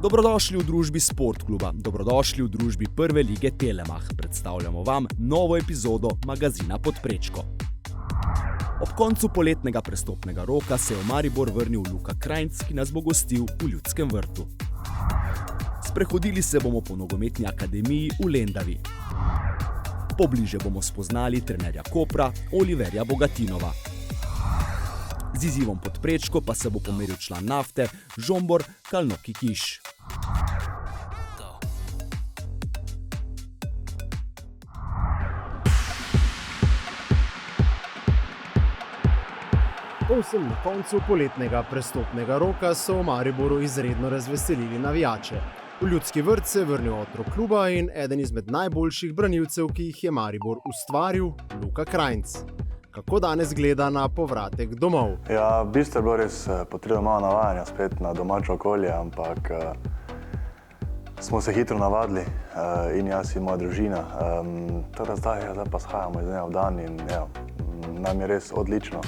Dobrodošli v družbi Sportkluba, dobrodošli v družbi Prve lige Telemach. Predstavljamo vam novo epizodo magazina Pod prečko. Ob koncu poletnega prestopnega roka se je v Maribor vrnil Luka Krajnc, ki nas bo gostil v Ljudskem vrtu. Sprehodili se bomo po nogometni akademiji v Lendavi. Pobliže bomo spoznali trenerja Kopra Oliverja Bogatinova. Z izzivom Pod prečko pa se bo pomeril član Nafte Žombor Kalnoki Kiš. Povsem na koncu poletnega prestopnega roka so v Mariboru izredno razveselili navijače. V Ljudski vrt se je vrnil otrok kluba in eden izmed najboljših branilcev, ki jih je Maribor ustvaril, Luka Krajnc. Kako danes gleda na povratek domov? Ja, v bistvu je bilo res potrebno malo navajanja spet na domače okolje, ampak smo se hitro navadili in jaz in moja družina. Torej zdaj pa shajamo iz dneva v dan in nam je res odlično.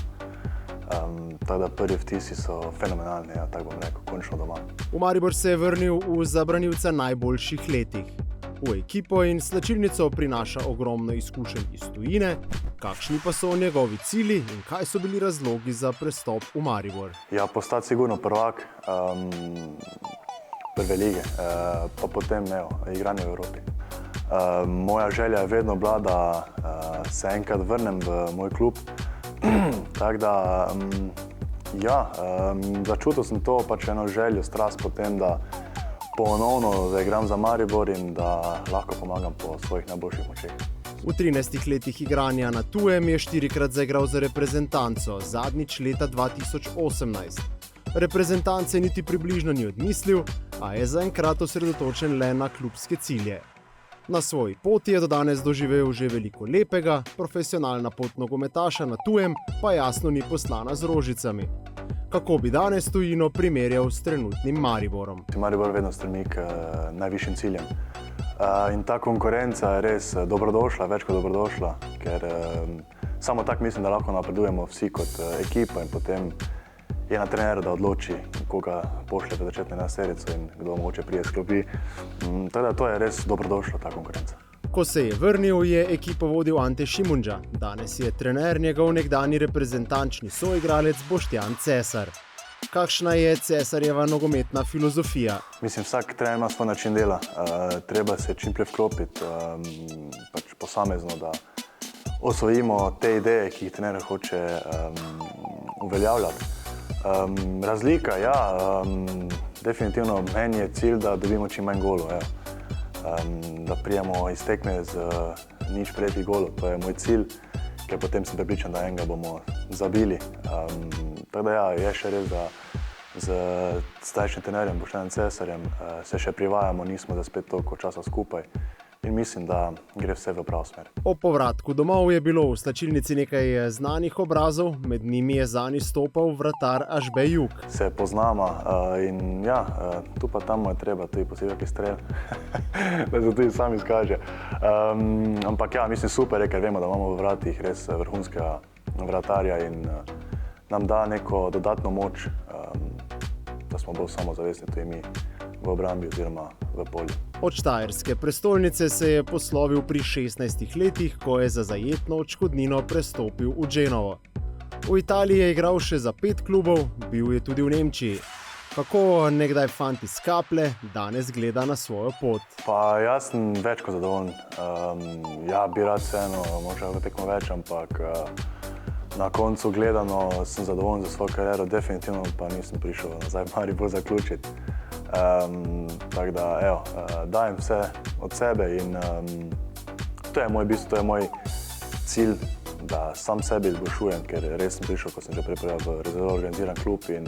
Tako da prvi vtisi so fenomenalni, tako bom rekel, končno doma. V Maribor se je vrnil v za branilca najboljših letih. V ekipo in slačilnico prinaša ogromno izkušenj iz tujine. Kakšni pa so njegovi cilji in kaj so bili razlogi za prestop v Maribor? Ja, postati sigurno prvak Prve lige, pa potem igranje v Evropi. Moja želja je vedno bila, da se enkrat vrnem v moj klub. Tako da, začutil sem to, pač eno željo, strast po tem, da ponovno zaigram za Maribor in da lahko pomagam po svojih najboljših močeh. V 13 letih igranja na tujem je 4-krat zaigral za reprezentanco, zadnjič leta 2018. Reprezentance niti približno ni odmislil, a je zaenkrat osredotočen le na klubske cilje. Na svoji poti je do danes doživel že veliko lepega, profesionalna pot nogometaša na tujem pa jasno ni poslana z rožicami. Kako bi danes tujino primerjal s trenutnim Mariborom? Maribor vedno stremi k najvišjim ciljem. In ta konkurenca je res dobrodošla, več kot dobrodošla, ker samo tako mislim, da lahko napredujemo vsi kot ekipa in potem je na treneru, da odloči, koga pošlje v začetno enajsterico in kdo mogoče prije sklopi. Tako da to je res dobrodošla ta konkurenca. Ko se je vrnil, je ekipo vodil Ante Šimundža. Danes je trener njegov nekdanji reprezentančni soigralec Boštjan Cesar. Kakšna je Cesarjeva nogometna filozofija? Mislim, vsak trener ima svoj način dela. Treba se čim prej vklopiti, pač posamezno, da osvojimo te ideje, ki jih trener hoče uveljavljati. Razlika, definitivno meni je cilj, da dobimo čim manj golov. Da prijemo iz tekme z nič prejetih golov. To je moj cilj, ker potem sem prepričan, da enega bomo zabili. Tako da je še res, da z starejšim trenerjem Boštjanom Cesarjem se še privajamo, nismo za spet toliko časa skupaj in mislim, da gre vse v prav smer. O povratku domov je bilo v slačilnici nekaj znanih obrazov, med njimi je zanj izstopal vratar Ažbe Jug. Se poznamo in tu pa tam je treba tudi posebej ki strel, da se tudi sam izkaže. Ampak mislim super je, ker vemo, da imamo v vratih res vrhunskega vratarja in nam da neko dodatno moč, da smo bolj samozavestni tudi mi v obrambi oziroma v polju. Od štajerske prestolnice se je poslovil pri 16 letih, ko je za zajetno odškodnino prestopil v Genovo. V Italiji je igral še za 5 klubov, bil je tudi v Nemčiji. Kako nekdaj fant iz Kaple danes gleda na svojo pot? Pa jaz sem več kot zadovoljen. Bi rad vseeno, možda tekmo več, ampak na koncu gledano sem zadovoljen za svojo kariero, definitivno pa nisem prišel nazaj v Maribor zaključiti. Tako da, dajem vse od sebe in to je moj cilj, da sam sebi izboljšujem, ker res sem prišel, ko sem že prej v zelo organiziran klub in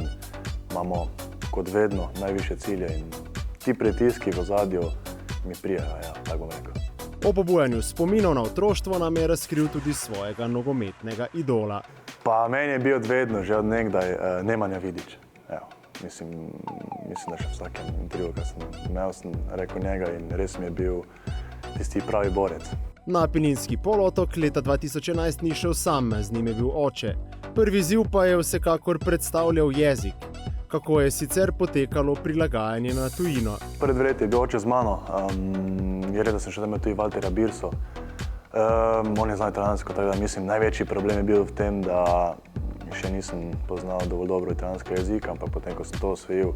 imamo kot vedno najvišje cilje in ti pritiski v ozadju mi prijajo, tako bom rekel. O pobujanju spominov na otroštvo nam je razkril tudi svojega nogometnega idola. Pa meni je bil vedno, že od nekdaj, Nemanja Vidić. Mislim, da še v vsakem intervjuju, kar sem imel, sem rekel njega in res mi je bil tisti pravi borec. Na Apeninski polotok leta 2011 ni šel sam, z njim je bil oče. Prvi izziv pa je vsekakor predstavljal jezik. kako je sicer potekalo prilagajanje na tujino. Pred leti je bil oče z mano, je res, da sem še imel tudi Valterja Birso. On je znal italijansko, tako da mislim, največji problem je bil v tem, da še nisem poznal dovolj dobro italijanskega jezika, ampak potem, ko sem to osvojil,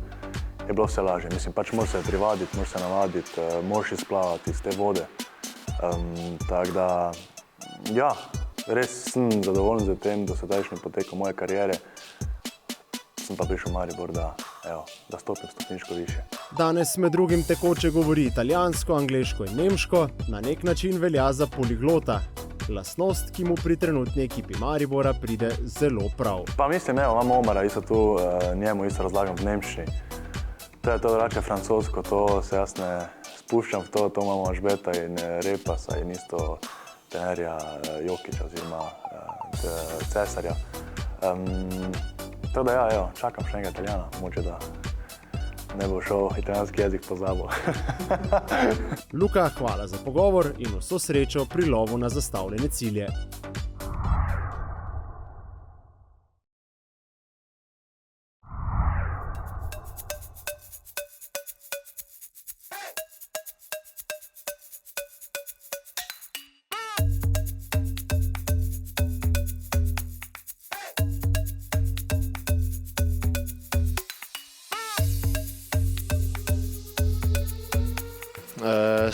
je bilo vse lažje. Mislim, pač moraš se privaditi, moraš se navaditi, moraš izplavati iz te vode. Tako da, ja, res sem zadovoljen z tem, da sedajšnjim potekom moje kariere. Sem pa prišel v Maribor, da stopim stopničko više. Danes med drugim tekoče govori italijansko, angleško in nemško, na nek način velja za poliglota. Lastnost, ki mu pri trenutni ekipi Maribora pride zelo prav. Pa mislim, imam Omara, isto tu njemu isto razlagam v nemščini. To je to drugače francosko, to se jaz ne spuščam v to imamo Žbeta in Repasa in isto trenerja Jokića oziroma Cesarja. Tako da čakam še enega Italijana, mogoče da ne bo šel italijanski jezik pozabil. Luka, hvala za pogovor in vso srečo pri lovu na zastavljene cilje.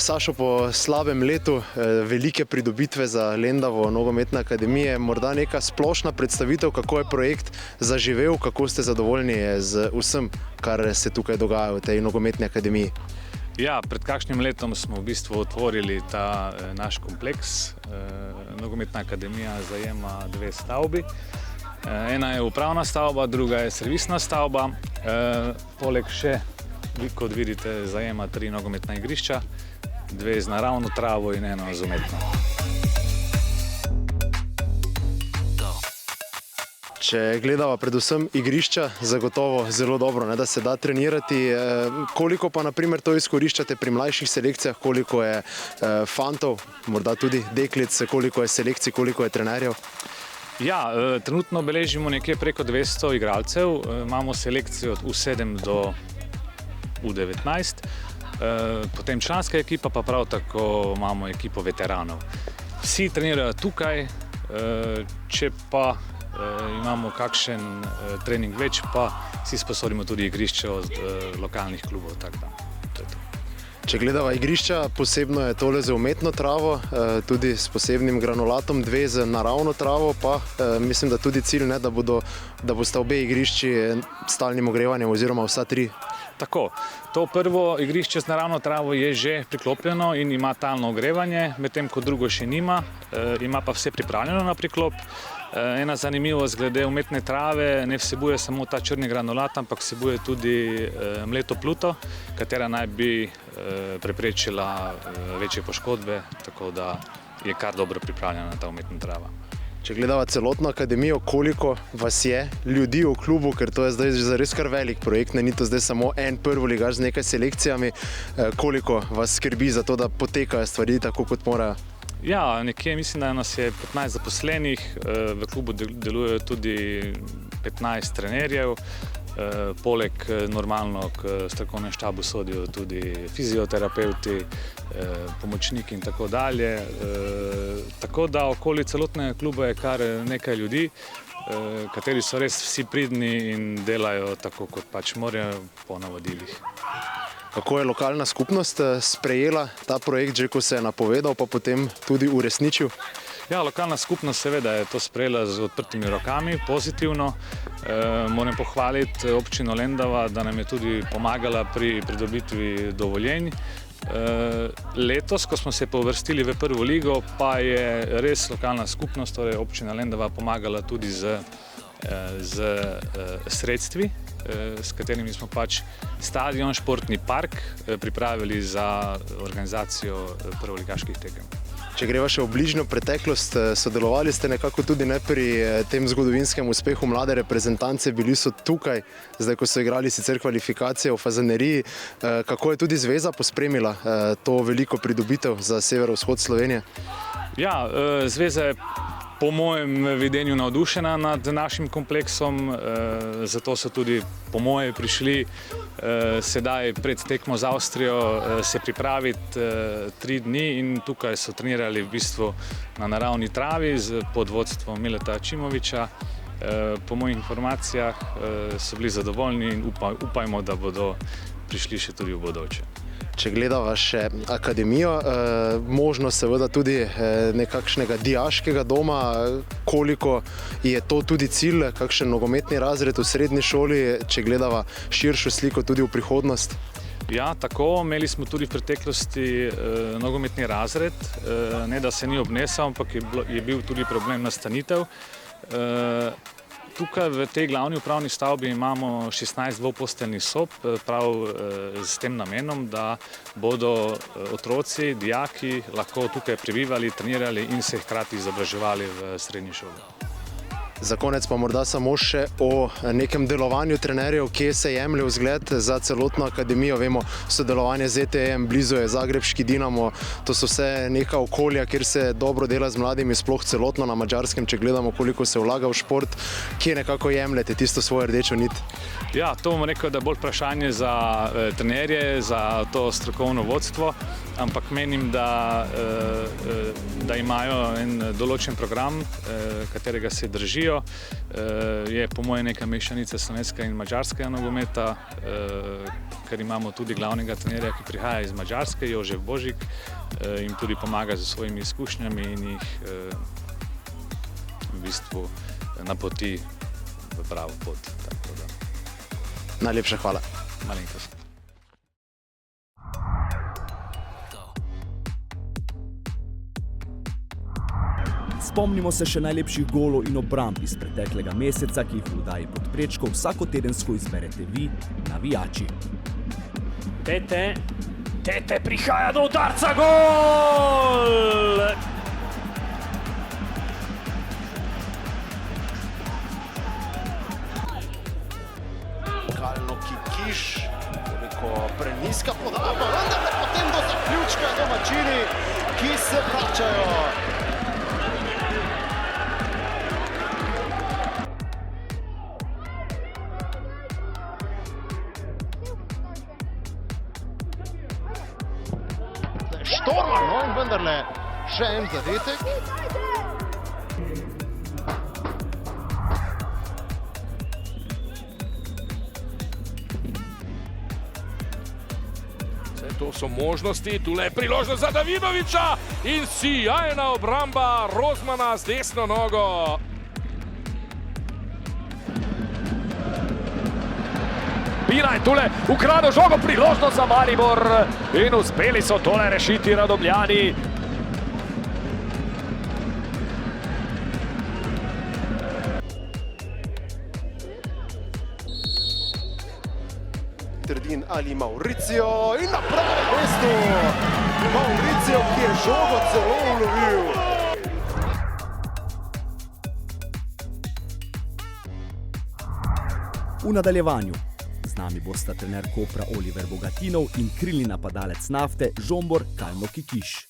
Sašo, po slabem letu velike pridobitve za Lendavo nogometne akademije, morda neka splošna predstavitev, kako je projekt zaživel, kako ste zadovoljni z vsem, kar se tukaj dogaja v tej nogometni akademiji? Ja, pred kakšnim letom smo v bistvu otvorili ta naš kompleks. Nogometna akademija zajema dve stavbi. Ena je upravna stavba, druga je servisna stavba. Poleg še, kot vidite, zajema 3 nogometna igrišča, 2 z naravno travo in 1 z umetno. Če gledava predvsem igrišča, zagotovo zelo dobro, da se da trenirati. Koliko pa naprimer to izkoriščate pri mlajših selekcijah, koliko je fantov, morda tudi deklic, koliko je selekcij, koliko je trenerjev? Ja, trenutno beležimo nekje preko 200 igralcev, imamo selekcijo od U7 do U19, potem članska ekipa, pa prav tako imamo ekipo veteranov. Vsi trenirajo tukaj, če pa imamo kakšen trening več, pa si sposodimo tudi igrišče od lokalnih klubov. Če gledava igrišča, posebno je tole z umetno travo, tudi s posebnim granulatom, 2 z naravno travo, pa mislim, da tudi cilj, da boste obe igrišči s stalnim ogrevanjem oziroma vsa 3. Tako, to prvo igrišče z naravno travo je že priklopljeno in ima talno ogrevanje, medtem ko drugo še nima, ima pa vse pripravljeno na priklop. Ena zanimivost glede umetne trave, ne vsebuje samo ta črni granulat, ampak vsebuje tudi mleto pluto, katera naj bi preprečila večje poškodbe, tako da je kar dobro pripravljena ta umetna trava. Če gledava celotno akademijo, koliko vas je ljudi v klubu, ker to je zdaj zares kar velik projekt, ni to zdaj samo en prvoligaš z nekaj selekcijami, koliko vas skrbi za to, da potekajo stvari tako, kot morajo? Ja, nekje mislim, da nas je 15 zaposlenih, v klubu delujejo tudi 15 trenerjev, poleg normalno k strokovnem štabu sodijo tudi fizioterapeuti, pomočniki in tako dalje. Tako da okoli celotnega kluba je kar nekaj ljudi, kateri so res vsi pridni in delajo tako, kot pač morajo po navodilih. Kako je lokalna skupnost sprejela ta projekt, že ko se je napovedal, pa potem tudi uresničil? Ja, lokalna skupnost seveda je to sprejela z odprtimi rokami, pozitivno. Moram pohvaliti občino Lendava, da nam je tudi pomagala pri pridobitvi dovoljenj. Letos, ko smo se povrstili v prvo ligo, pa je res lokalna skupnost, torej občina Lendava, pomagala tudi z sredstvi, s katerimi smo pač stadion, športni park pripravili za organizacijo prvoligaških tekem. Če greva še v bližnjo preteklost, sodelovali ste nekako tudi pri tem zgodovinskem uspehu mlade reprezentance, bili so tukaj, zdaj ko so igrali sicer kvalifikacije v Fazaneriji. Kako je tudi zveza pospremila to veliko pridobitev za severovzhod Slovenije? Ja, zveza je po mojem videnju navdušena nad našim kompleksom, zato so tudi po moje prišli sedaj pred tekmo z Avstrijo se pripraviti 3 dni in tukaj so trenirali v bistvu na naravni travi pod vodstvom Mileta Čimoviča. Po mojih informacijah so bili zadovoljni in upajmo, da bodo prišli še tudi v bodoče. Če gledava še akademijo, možnost seveda tudi nekakšnega dijaškega doma, koliko je to tudi cilj, kakšen nogometni razred v srednji šoli, če gledava širšo sliko tudi v prihodnost? Ja, tako, imeli smo tudi v preteklosti nogometni razred, ne da se ni obnesel, ampak je bil tudi problem nastanitev. Tukaj v tej glavni upravni stavbi imamo 16 dvoposteljnih sob, prav s tem namenom, da bodo otroci, dijaki lahko tukaj prebivali, trenirali in se hkrati izobraževali v srednji šoli. Za konec pa morda samo še o nekem delovanju trenerjev, kje se jemlje vzgled za celotno akademijo. Vemo, sodelovanje z ETM, blizu je zagrebški Dinamo, to so vse neka okolja, kjer se dobro dela z mladimi, sploh celotno na Madžarskem, če gledamo, koliko se vlaga v šport, kje nekako jemljete tisto svojo rdečo nit? Ja, to bomo rekel, da je bolj vprašanje za trenerje, za to strokovno vodstvo, ampak menim, da imajo en določen program, katerega se držijo. Je po moje neka mešanica slovenskega in madžarskega nogometa, ker imamo tudi glavnega trenerja, ki prihaja iz Madžarske, Jožef Božik, in tudi pomaga z svojimi izkušnjami in jih v bistvu napoti v pravo pot. Najlepša hvala. Malenkost. Spomnimo se še najlepših golov in obramb iz preteklega meseca, ki jih v oddaji Podprečko vsakotedensko izberete vi, navijači. Tete prihaja do udarca, gol! Kalno Kikiš, koliko preniska podava, vendar ne potem do zaključka domačini, ki se vračajo. Štorman, no in vendarle še en zadetek. To so možnosti, tule je priložnost za Davidoviča in sijajna obramba Rozmana z desno nogo. Piraj tule ukradel žogo, priložnost za Maribor in uspeli so tole rešiti Radomljani. Trdin ali Mauricio in na pravem mestu Mauricio, ki je žogo celo ulovil. V nadaljevanju z nami bosta trener Kopra Oliver Bogatinov in krilni napadalec Nafte Žombor Kalno Kikiš.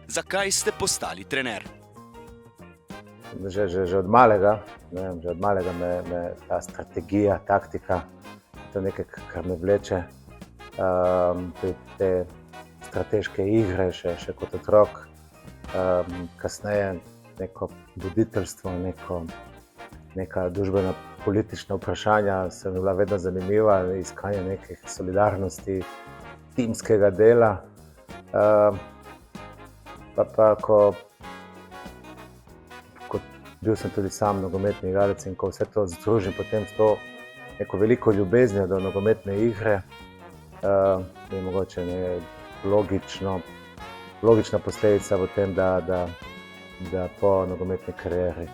Zakaj ste postali trener? Že od malega, že od malega me ta strategija, taktika, to je nekaj, kar me vleče. Te strateške igre še kot otrok, kasneje neko voditeljstvo, neka družbena politična vprašanja se mi bila vedno zanimiva, iskanje nekih solidarnosti, timskega dela. Pa ko bil sem tudi sam nogometni igralec in ko vse to združim potem s to neko veliko ljubeznijo do nogometne igre, je mogoče logična posledica v tem, da po nogometni karieri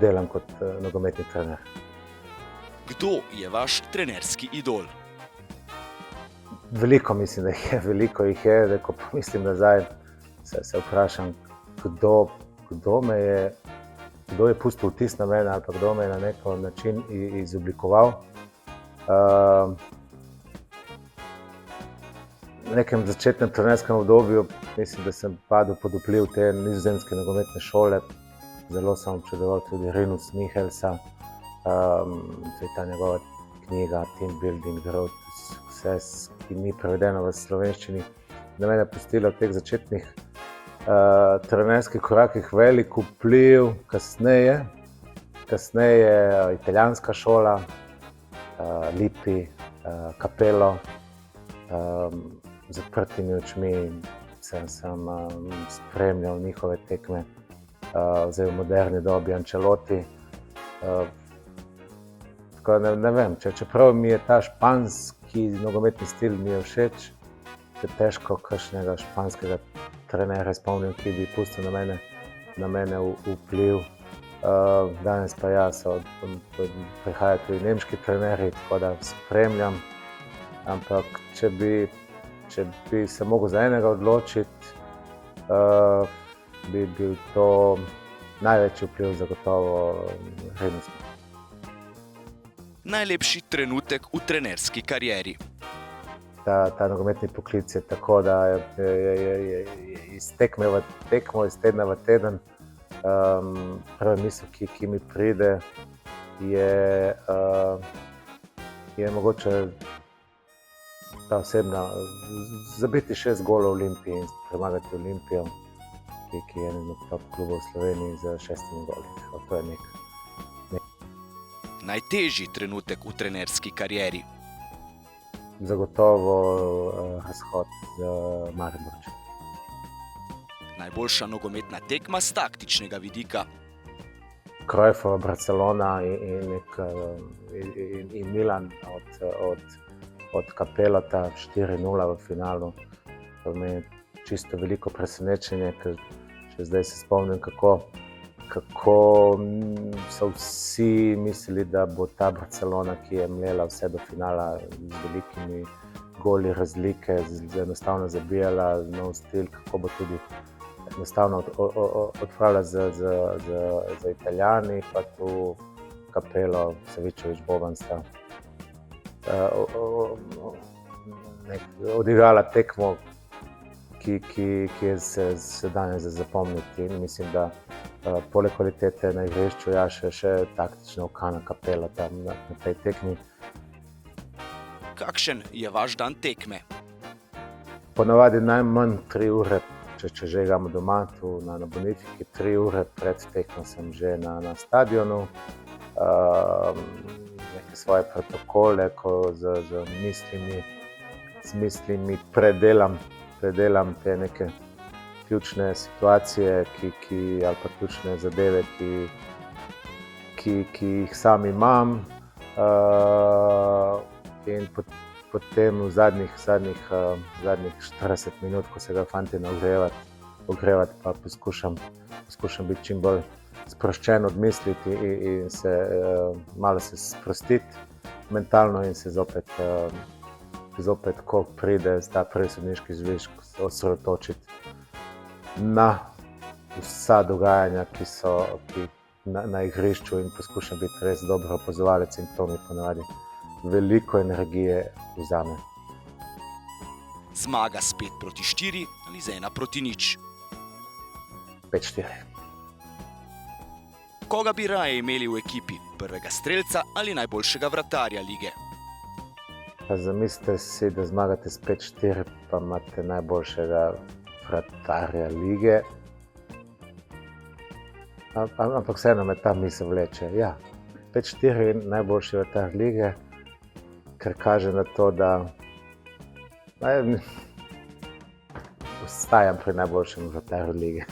delam kot nogometni trener. Kdo je vaš trenerski idol? Veliko mislim, veliko jih je, da ko pomislim nazaj, se vprašam, kdo me je kdo je pustil vtis na mene ali pa kdo me je na nek način izoblikoval. V nekem začetnem trenerskem obdobju mislim, da sem padel pod vpliv te nizozemske nogometne šole. Zelo sem občudoval tudi Rinus Michelsa, ta njegova knjiga Team Building Growth Success, ki ni prevedena v slovenščini. Na mene je pustila v teh začetnih trenerskih korakih velik vpliv. Kasneje italijanska šola, Lippi, Capello, z odprtimi očmi sem spremljal njihove tekme, zdaj v moderni dobi Ancelotti. Tako ne vem, čeprav mi je ta španski nogometni stil mi je všeč, je težko kakšnega španskega trenerja spomnim, ki bi pustil na mene vpliv. Danes pa prihajajo tudi nemški trenerji, tako da spremljam. Ampak če bi se mogel za enega odločiti, bi bil to največji vpliv zagotovo Rinus. Najlepši trenutek v trenerski karieri. Ta nogometni poklic je tako, da je iz tekme v tekmo, iz tedna v teden. Prva misel, ki mi pride, je mogoče ta osebna, zabiti 6 golov v Olimpiji in premagati Olimpijo, ki je eden od top klubov v Sloveniji z 6 goli. To je nek. Najtežji trenutek v trenerski karieri. Zagotovo razhod z Mariborom. Najboljša nogometna tekma s taktičnega vidika. Cruyffova Barcelona in Milan od Capellota 4-0 v finalu. To mi je čisto veliko presenečenje, ker še zdaj se spomnim, kako so vsi mislili, da bo ta Barcelona, ki je mlela vse do finala z velikimi goli razlike, enostavno zabijala nov stil, kako bo tudi enostavno odpravila z Italijani, pa tu Capello, Savičević, Boban sta odigrala tekmo, ki je se danes zapomniti. Mislim, da poleg kvalitete na igrišču še taktična okana Capello tam na tej tekmi. Kakšen je vaš dan tekme? Ponavadi najmanj 3 ure, če že igramo doma, tu na Bonifiki, 3 ure pred tekmo sem že na stadionu. Neke svoje protokole, ko z mislimi predelam te neke ključne situacije, ali pa ključne zadeve, ki jih sam imam. In potem v zadnjih 40 minut, ko se ga fantje ogrevati, pa poskušam biti čim bolj sproščen, odmisliti in malo se sprostiti mentalno in se zopet, ko pride ta prvi sodniški žvižg, osredotočiti na vsa dogajanja, ki so na igrišču, in poskušam biti res dober opazovalec, in to mi ponavadi veliko energije vzame. Zmaga s 5-4 ali z 1-0? 5-4. Koga bi raje imeli v ekipi? Prvega strelca ali najboljšega vratarja lige? Pa zamislite si, da zmagate s 5-4, pa imate najboljšega vratarja lige. Ampak vseeno me ta misel vleče. Ja, 5-4 najboljši vratar lige, ker kaže na to, da ostajam pri najboljšem vratarju lige.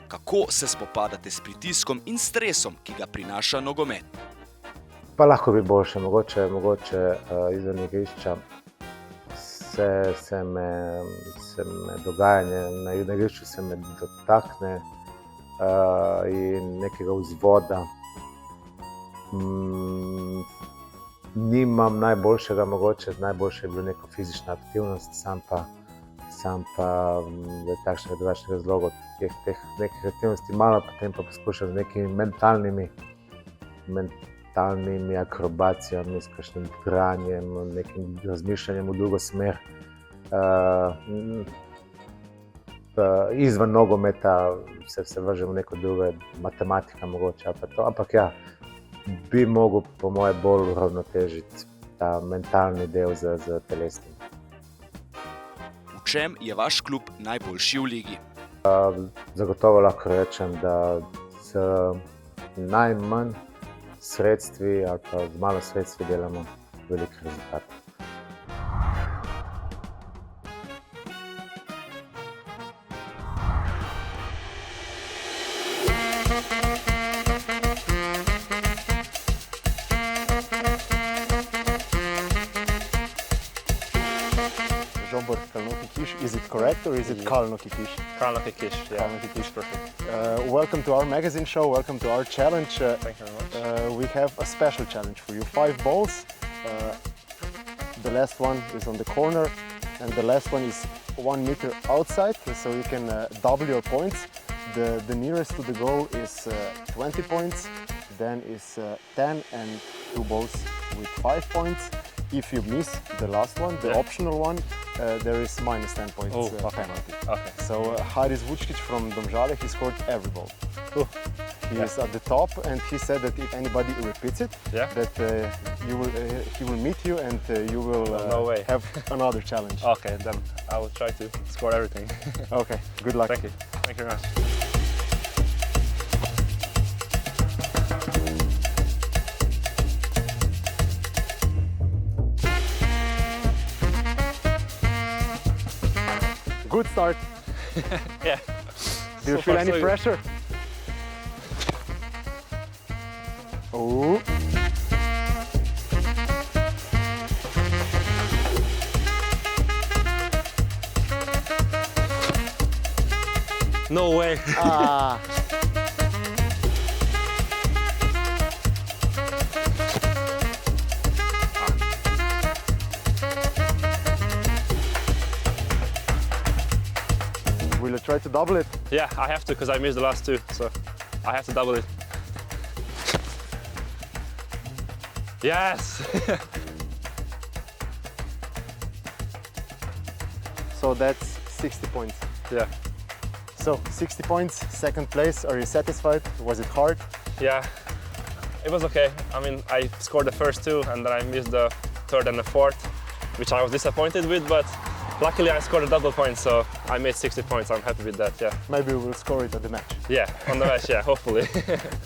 Kako se spopadate s pritiskom in stresom, ki ga prinaša nogomet? Pa lahko bi boljše, mogoče izven igrišča se me dogajanje na igrišču se me dotakne in nekega vzvoda. Nimam najboljšega, mogoče najboljše je bila neka fizična aktivnost, sam pa je takšnega drugačnega razloga teh nekih aktivnosti malo, potem pa poskušam z nekimi mentalnimi akrobacijami, s kakšnim branjem, nekim razmišljanjem v drugo smer. Izven nogometa se vržem v neko drugo, matematika mogoče, pa to, ampak ja, bi mogel po moje bolj uravnotežiti ta mentalni del z telesnim. V čem je vaš klub najboljši v ligi? Zagotovo lahko rečem, da z najmanj sredstvi ali pa z malo sredstvi delamo velike rezultate. Zsombor Kalnoki Kiš. Is it correct or is it Kalnoki Kiš? Kalnoki Kiš, yeah. Kalnoki Kiš. Perfect. Welcome to our magazine show, welcome to our challenge. Thank you very much. We have a special challenge for you. 5 balls. The last one is on the corner and the last one is 1 meter outside, so you can double your points. The nearest to the goal is 20 points, then is 10 and 2 balls with 5 points. If you miss the last one, the optional one, there is minus 10 points penalty. Okay. So Haris Vučkić from Domžale, he scored every ball. He is at the top and he said that if anybody repeats it, that he will meet you and you will No way. have another challenge. Okay, then I will try to score everything. Okay, good luck. Thank you. Thank you very much. Good start. Yeah. Do you So feel far, any so good. pressure? Oh. No way. Ah. Will you try to double it? Yeah, I have to because I missed the last 2, so I have to double it. Yes! So that's 60 points. Yeah. So 60 points, second place. Are you satisfied? Was it hard? Yeah, it was okay. I mean, I scored the first 2 and then I missed the third and the fourth, which I was disappointed with, but luckily I scored a double point, so I made 60 points. I'm happy with that, yeah. Maybe we will score it at the match. Yeah, on the match, yeah, hopefully.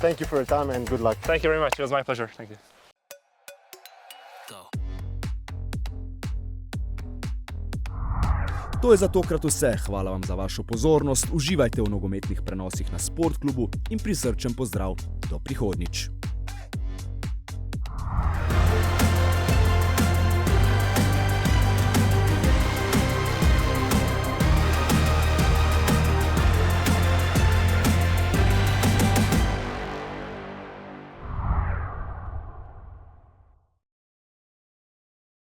Thank you for your time and good luck. Thank you very much. It was my pleasure. Thank you. To je za tokrat vse. Hvala vam za vašo pozornost. Uživajte v nogometnih prenosih na Sportklubu in prisrčen pozdrav do prihodnjič.